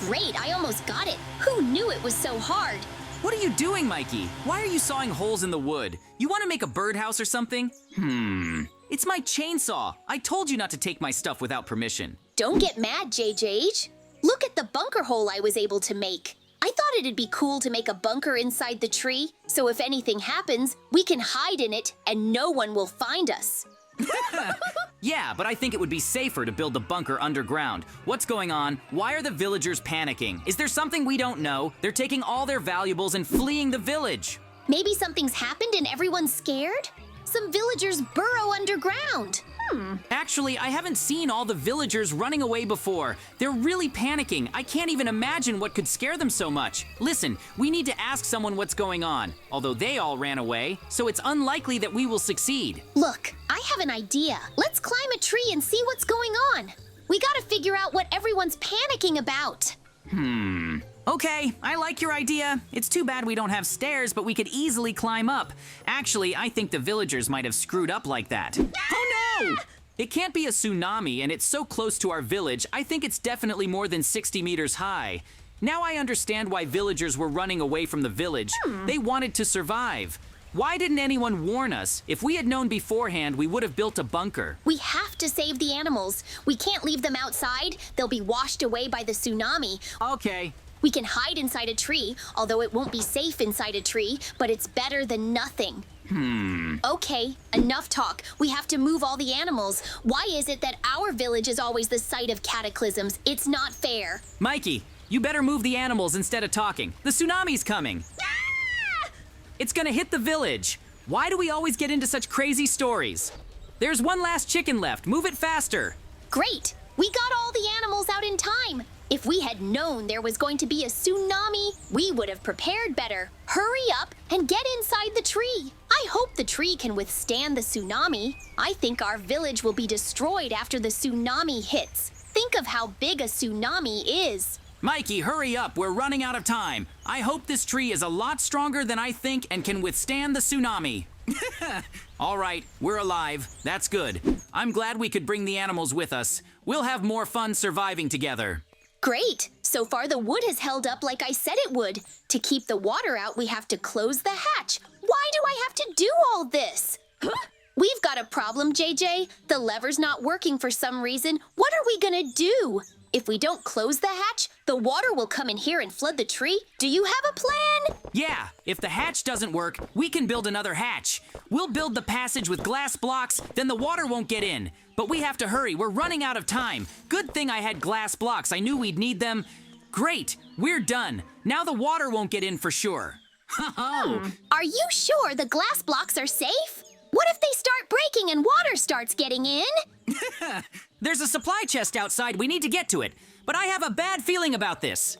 Great, I almost got it. Who knew it was so hard? What are you doing, Mikey? Why are you sawing holes in the wood? You want to make a birdhouse or something? It's my chainsaw. I told you not to take my stuff without permission. Don't get mad, JJ. Look at the bunker hole I was able to make. I thought it'd be cool to make a bunker inside the tree, so if anything happens, we can hide in it and no one will find us. Yeah, but I think it would be safer to build the bunker underground. What's going on? Why are the villagers panicking? Is there something we don't know? They're taking all their valuables and fleeing the village. Maybe something's happened and everyone's scared? Some villagers burrow underground. Actually, I haven't seen all the villagers running away before. They're really panicking. I can't even imagine what could scare them so much. Listen, we need to ask someone what's going on. Although they all ran away, so it's unlikely that we will succeed. Look, I have an idea. Let's climb a tree and see what's going on. We gotta figure out what everyone's panicking about. Okay, I like your idea. It's too bad we don't have stairs, but we could easily climb up. Actually, I think the villagers might have screwed up like that. Oh no! It can't be a tsunami, and it's so close to our village, I think it's definitely more than 60 meters high. Now I understand why villagers were running away from the village. They wanted to survive. Why didn't anyone warn us? If we had known beforehand, we would have built a bunker. We have to save the animals. We can't leave them outside. They'll be washed away by the tsunami. Okay. We can hide inside a tree, although it won't be safe inside a tree, but it's better than nothing. Okay, enough talk. We have to move all the animals. Why is it that our village is always the site of cataclysms? It's not fair. Mikey, you better move the animals instead of talking. The tsunami's coming. It's gonna hit the village. Why do we always get into such crazy stories? There's one last chicken left. Move it faster. Great! We got all the animals out in time. If we had known there was going to be a tsunami, we would have prepared better. Hurry up and get inside the tree. I hope the tree can withstand the tsunami. I think our village will be destroyed after the tsunami hits. Think of how big a tsunami is. Mikey, hurry up. We're running out of time. I hope this tree is a lot stronger than I think and can withstand the tsunami. All right, we're alive. That's good. I'm glad we could bring the animals with us. We'll have more fun surviving together. Great! So far the wood has held up like I said it would. To keep the water out, we have to close the hatch. Why do I have to do all this? We've got a problem, JJ. The lever's not working for some reason. What are we gonna do? If we don't close the hatch, the water will come in here and flood the tree. Do you have a plan? Yeah, if the hatch doesn't work, we can build another hatch. We'll build the passage with glass blocks, then the water won't get in. But we have to hurry, we're running out of time. Good thing I had glass blocks, I knew we'd need them. Great, we're done. Now the water won't get in for sure. Are you sure the glass blocks are safe? What if they start breaking and water starts getting in? There's a supply chest outside, we need to get to it. But I have a bad feeling about this.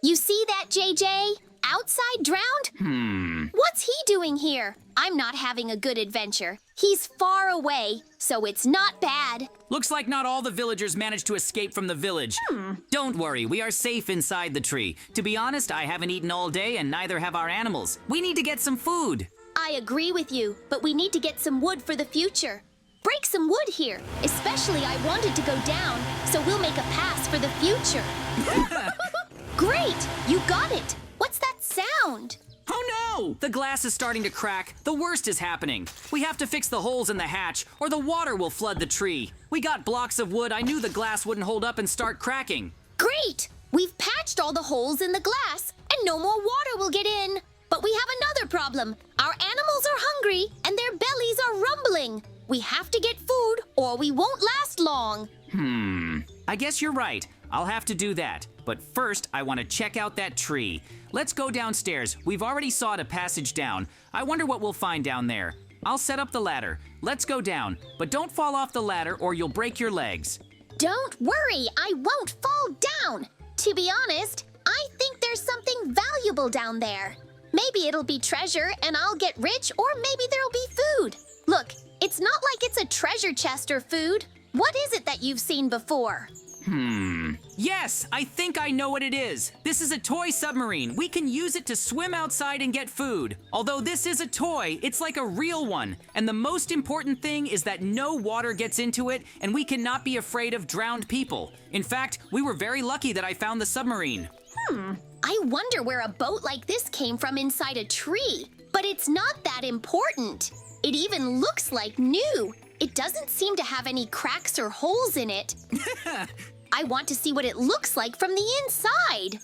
You see that, JJ? Outside drowned? What's he doing here? I'm not having a good adventure. He's far away, so it's not bad. Looks like not all the villagers managed to escape from the village. Don't worry, we are safe inside the tree. To be honest, I haven't eaten all day and neither have our animals. We need to get some food. I agree with you, but we need to get some wood for the future. Break some wood here. Especially I wanted to go down, so we'll make a pass for the future. Great! You got it! What's that sound? Oh no! The glass is starting to crack. The worst is happening. We have to fix the holes in the hatch, or the water will flood the tree. We got blocks of wood. I knew the glass wouldn't hold up and start cracking. Great! We've patched all the holes in the glass, and no more water will get in. But we have another problem. Our animals are hungry, and their bellies are rumbling. We have to get food, or we won't last long. I guess you're right. I'll have to do that. But first, I want to check out that tree. Let's go downstairs. We've already sawed a passage down. I wonder what we'll find down there. I'll set up the ladder. Let's go down. But don't fall off the ladder or you'll break your legs. Don't worry, I won't fall down. To be honest, I think there's something valuable down there. Maybe it'll be treasure and I'll get rich, or maybe there'll be food. Look, it's not like it's a treasure chest or food. What is it that you've seen before? Yes, I think I know what it is. This is a toy submarine. We can use it to swim outside and get food. Although this is a toy, it's like a real one. And the most important thing is that no water gets into it, and we cannot be afraid of drowned people. In fact, we were very lucky that I found the submarine. I wonder where a boat like this came from inside a tree. But it's not that important. It even looks like new. It doesn't seem to have any cracks or holes in it. I want to see what it looks like from the inside.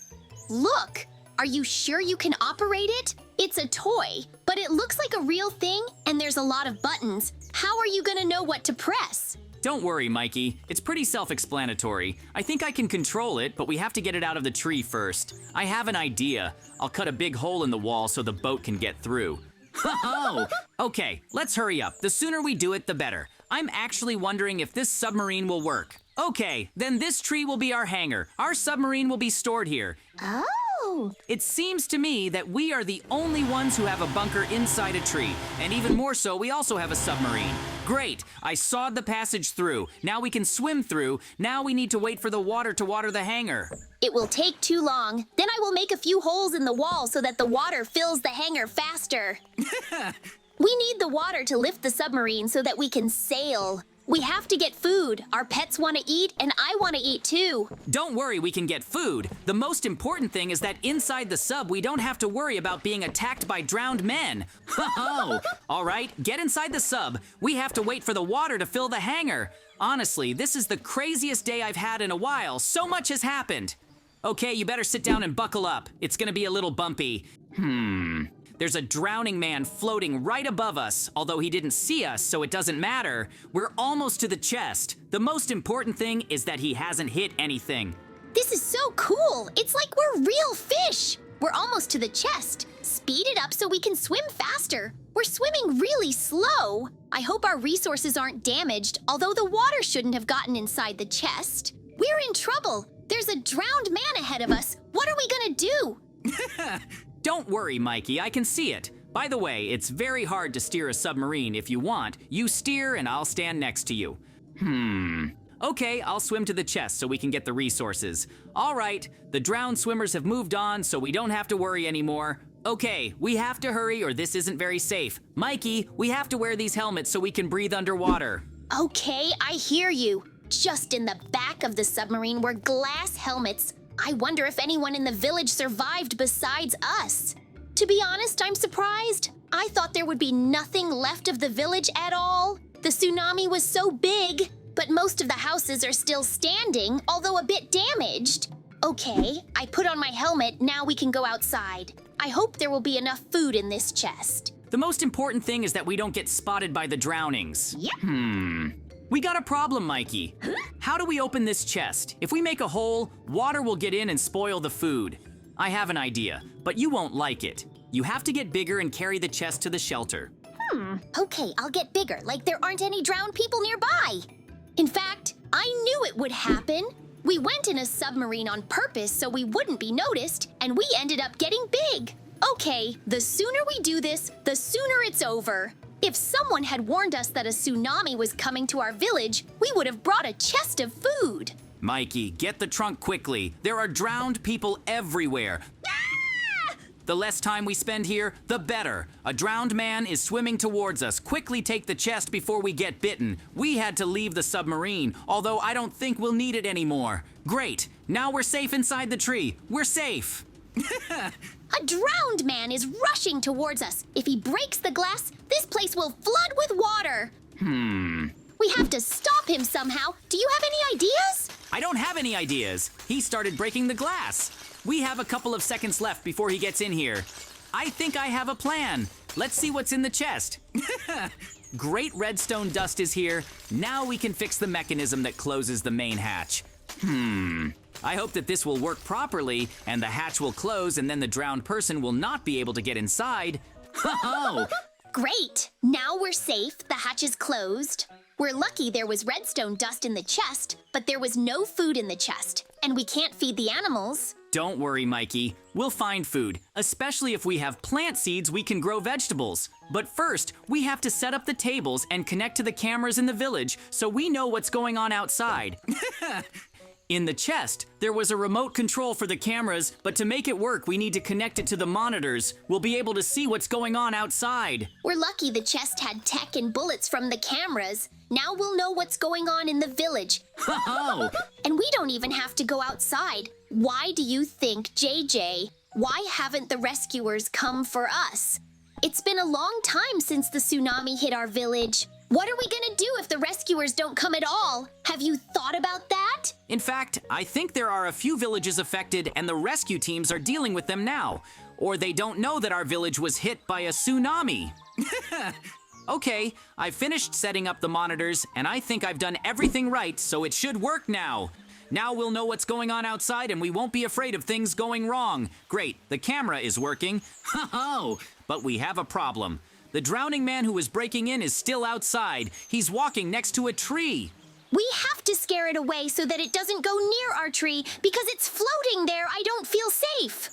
Look, are you sure you can operate it? It's a toy, but it looks like a real thing and there's a lot of buttons. How are you gonna know what to press? Don't worry, Mikey. It's pretty self-explanatory. I think I can control it, but we have to get it out of the tree first. I have an idea. I'll cut a big hole in the wall so the boat can get through. Oh! Okay, let's hurry up. The sooner we do it, the better. I'm actually wondering if this submarine will work. Okay, then this tree will be our hangar. Our submarine will be stored here. Oh! It seems to me that we are the only ones who have a bunker inside a tree. And even more so, we also have a submarine. Great, I sawed the passage through. Now we can swim through. Now we need to wait for the water to water the hangar. It will take too long. Then I will make a few holes in the wall so that the water fills the hangar faster. We need the water to lift the submarine so that we can sail. We have to get food. Our pets want to eat, and I want to eat too. Don't worry, we can get food. The most important thing is that inside the sub, we don't have to worry about being attacked by drowned men. Oh, all right, get inside the sub. We have to wait for the water to fill the hangar. Honestly, this is the craziest day I've had in a while. So much has happened. Okay, you better sit down and buckle up. It's gonna be a little bumpy. There's a drowning man floating right above us, although he didn't see us, so it doesn't matter. We're almost to the chest. The most important thing is that he hasn't hit anything. This is so cool. It's like we're real fish. We're almost to the chest. Speed it up so we can swim faster. We're swimming really slow. I hope our resources aren't damaged, although the water shouldn't have gotten inside the chest. We're in trouble. There's a drowned man ahead of us. What are we gonna do? Don't worry, Mikey, I can see it. By the way, it's very hard to steer a submarine. If you want, you steer and I'll stand next to you. Okay, I'll swim to the chest so we can get the resources. All right, the drowned swimmers have moved on, so we don't have to worry anymore. Okay, we have to hurry or this isn't very safe. Mikey, we have to wear these helmets so we can breathe underwater. Okay, I hear you. Just in the back of the submarine were glass helmets. I wonder if anyone in the village survived besides us. To be honest, I'm surprised. I thought there would be nothing left of the village at all. The tsunami was so big, but most of the houses are still standing, although a bit damaged. Okay, I put on my helmet, now we can go outside. I hope there will be enough food in this chest. The most important thing is that we don't get spotted by the drownings. Yep. We got a problem, Mikey. How do we open this chest? If we make a hole, water will get in and spoil the food. I have an idea, but you won't like it. You have to get bigger and carry the chest to the shelter. Okay, I'll get bigger, like there aren't any drowned people nearby. In fact, I knew it would happen. We went in a submarine on purpose so we wouldn't be noticed, and we ended up getting big. Okay, the sooner we do this, the sooner it's over. If someone had warned us that a tsunami was coming to our village, we would have brought a chest of food. Mikey, get the trunk quickly. There are drowned people everywhere. The less time we spend here, the better. A drowned man is swimming towards us. Quickly take the chest before we get bitten. We had to leave the submarine, although I don't think we'll need it anymore. Great, now we're safe inside the tree. We're safe. A drowned man is rushing towards us. If he breaks the glass, this place will flood with water. We have to stop him somehow. Do you have any ideas? I don't have any ideas. He started breaking the glass. We have a couple of seconds left before he gets in here. I think I have a plan. Let's see what's in the chest. Great redstone dust is here. Now we can fix the mechanism that closes the main hatch. I hope that this will work properly and the hatch will close and then the drowned person will not be able to get inside. Oh! Great. Now we're safe. The hatch is closed. We're lucky there was redstone dust in the chest, but there was no food in the chest, and we can't feed the animals. Don't worry, Mikey. We'll find food, especially if we have plant seeds we can grow vegetables. But first, we have to set up the tables and connect to the cameras in the village so we know what's going on outside. In the chest, there was a remote control for the cameras, but to make it work, we need to connect it to the monitors. We'll be able to see what's going on outside. We're lucky the chest had tech and bullets from the cameras. Now we'll know what's going on in the village. Oh! And we don't even have to go outside. Why do you think, JJ? Why haven't the rescuers come for us? It's been a long time since the tsunami hit our village. What are we gonna do if the rescuers don't come at all? Have you thought about that? In fact, I think there are a few villages affected and the rescue teams are dealing with them now. Or they don't know that our village was hit by a tsunami. Okay, I've finished setting up the monitors and I think I've done everything right, so it should work now. Now we'll know what's going on outside and we won't be afraid of things going wrong. Great, the camera is working. Ho-ho! But we have a problem. The drowning man who was breaking in is still outside. He's walking next to a tree. We have to scare it away so that it doesn't go near our tree because it's floating there. I don't feel safe.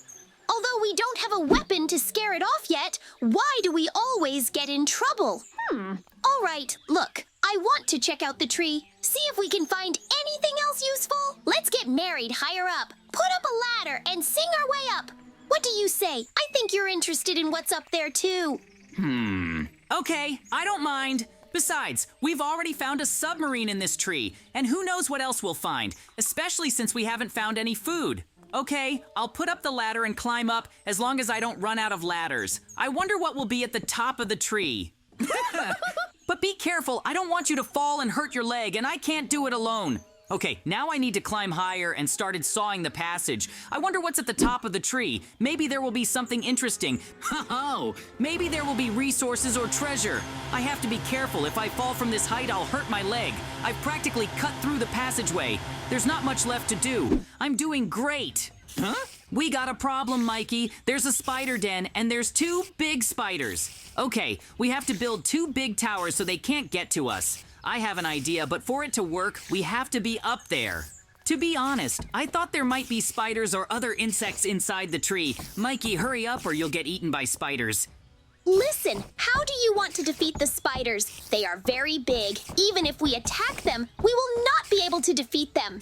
Although we don't have a weapon to scare it off yet, why do we always get in trouble? All right, look, I want to check out the tree, see if we can find anything else useful. Let's get married higher up, put up a ladder, and sing our way up. What do you say? I think you're interested in what's up there, too. Okay, I don't mind. Besides, we've already found a submarine in this tree, and who knows what else we'll find, especially since we haven't found any food. Okay, I'll put up the ladder and climb up as long as I don't run out of ladders. I wonder what will be at the top of the tree. But be careful, I don't want you to fall and hurt your leg, and I can't do it alone. Okay, now I need to climb higher and started sawing the passage. I wonder what's at the top of the tree. Maybe there will be something interesting. Oh, maybe there will be resources or treasure. I have to be careful. If I fall from this height, I'll hurt my leg. I've practically cut through the passageway. There's not much left to do. I'm doing great. Huh? We got a problem, Mikey. There's a spider den, and there's 2 big spiders. Okay, we have to build 2 big towers so they can't get to us. I have an idea, but for it to work, we have to be up there. To be honest, I thought there might be spiders or other insects inside the tree. Mikey, hurry up or you'll get eaten by spiders. Listen, how do you want to defeat the spiders? They are very big. Even if we attack them, we will not be able to defeat them.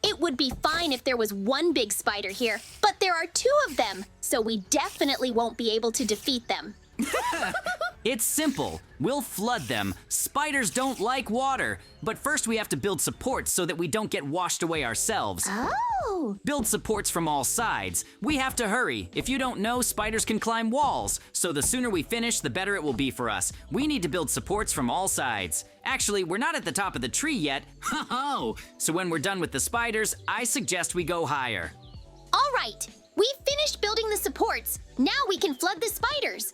It would be fine if there was 1 big spider here, but there are 2 of them, so we definitely won't be able to defeat them. It's simple. We'll flood them. Spiders don't like water. But first we have to build supports so that we don't get washed away ourselves. Oh! Build supports from all sides. We have to hurry. If you don't know, spiders can climb walls. So the sooner we finish, the better it will be for us. We need to build supports from all sides. Actually, we're not at the top of the tree yet. Ho-ho! So when we're done with the spiders, I suggest we go higher. All right, we've finished building the supports. Now we can flood the spiders.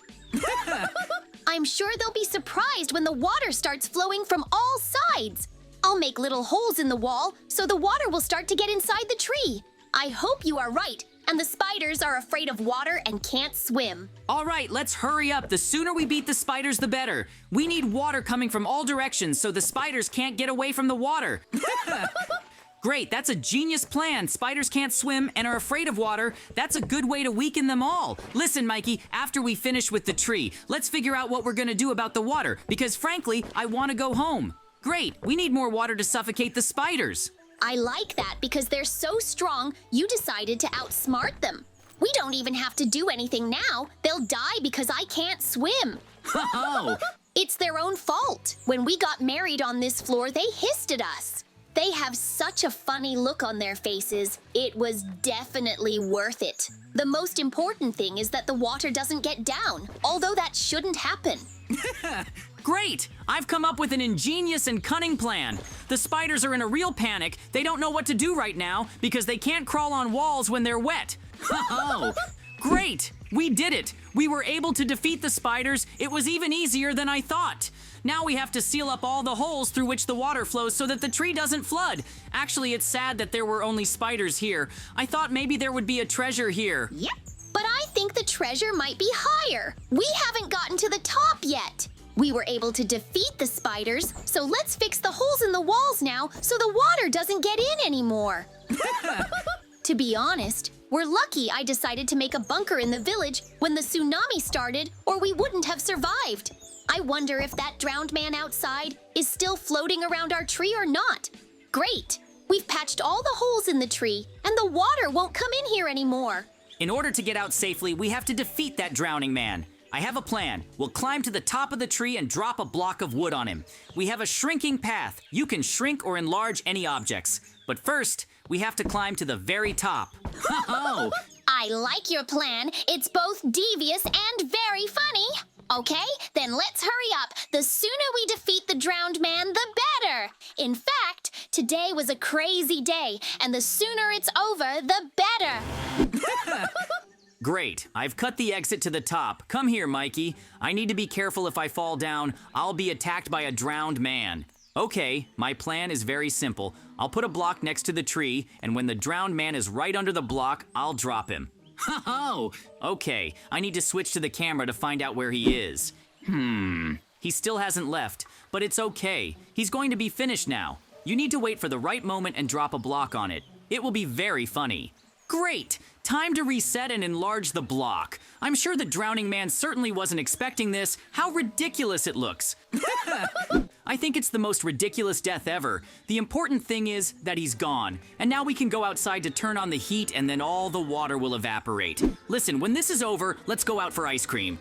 I'm sure they'll be surprised when the water starts flowing from all sides. I'll make little holes in the wall so the water will start to get inside the tree. I hope you are right, and the spiders are afraid of water and can't swim. All right, let's hurry up. The sooner we beat the spiders, the better. We need water coming from all directions so the spiders can't get away from the water. Great, that's a genius plan. Spiders can't swim and are afraid of water. That's a good way to weaken them all. Listen, Mikey, after we finish with the tree, let's figure out what we're gonna do about the water, because frankly, I wanna go home. Great, we need more water to suffocate the spiders. I like that because they're so strong, you decided to outsmart them. We don't even have to do anything now. They'll die because I can't swim. Oh, It's their own fault. When we got married on this floor, they hissed at us. They have such a funny look on their faces. It was definitely worth it. The most important thing is that the water doesn't get down, although that shouldn't happen. great! I've come up with an ingenious and cunning plan. The spiders are in a real panic. They don't know what to do right now because they can't crawl on walls when they're wet. Oh, great! We did it! We were able to defeat the spiders. It was even easier than I thought. Now we have to seal up all the holes through which the water flows so that the tree doesn't flood. Actually, it's sad that there were only spiders here. I thought maybe there would be a treasure here. Yep. But I think the treasure might be higher. We haven't gotten to the top yet. We were able to defeat the spiders, so let's fix the holes in the walls now so the water doesn't get in anymore. To be honest, we're lucky I decided to make a bunker in the village when the tsunami started, or we wouldn't have survived. I wonder if that drowned man outside is still floating around our tree or not. Great! We've patched all the holes in the tree, and the water won't come in here anymore. In order to get out safely, we have to defeat that drowning man. I have a plan. We'll climb to the top of the tree and drop a block of wood on him. We have a shrinking path. You can shrink or enlarge any objects. But first, we have to climb to the very top. Oh! I like your plan. It's both devious and very funny. Okay, then let's hurry up. The sooner we defeat the drowned man, the better. In fact, today was a crazy day, and the sooner it's over, the better. Great. I've cut the exit to the top. Come here, Mikey. I need to be careful if I fall down. I'll be attacked by a drowned man. Okay, my plan is very simple. I'll put a block next to the tree, and when the drowned man is right under the block, I'll drop him. Oh, okay. I need to switch to the camera to find out where he is. He still hasn't left, but it's okay. He's going to be finished now. You need to wait for the right moment and drop a block on it. It will be very funny. Great! Time to reset and enlarge the block. I'm sure the drowning man certainly wasn't expecting this. How ridiculous it looks. I think it's the most ridiculous death ever. The important thing is that he's gone. And now we can go outside to turn on the heat and then all the water will evaporate. Listen, when this is over, let's go out for ice cream.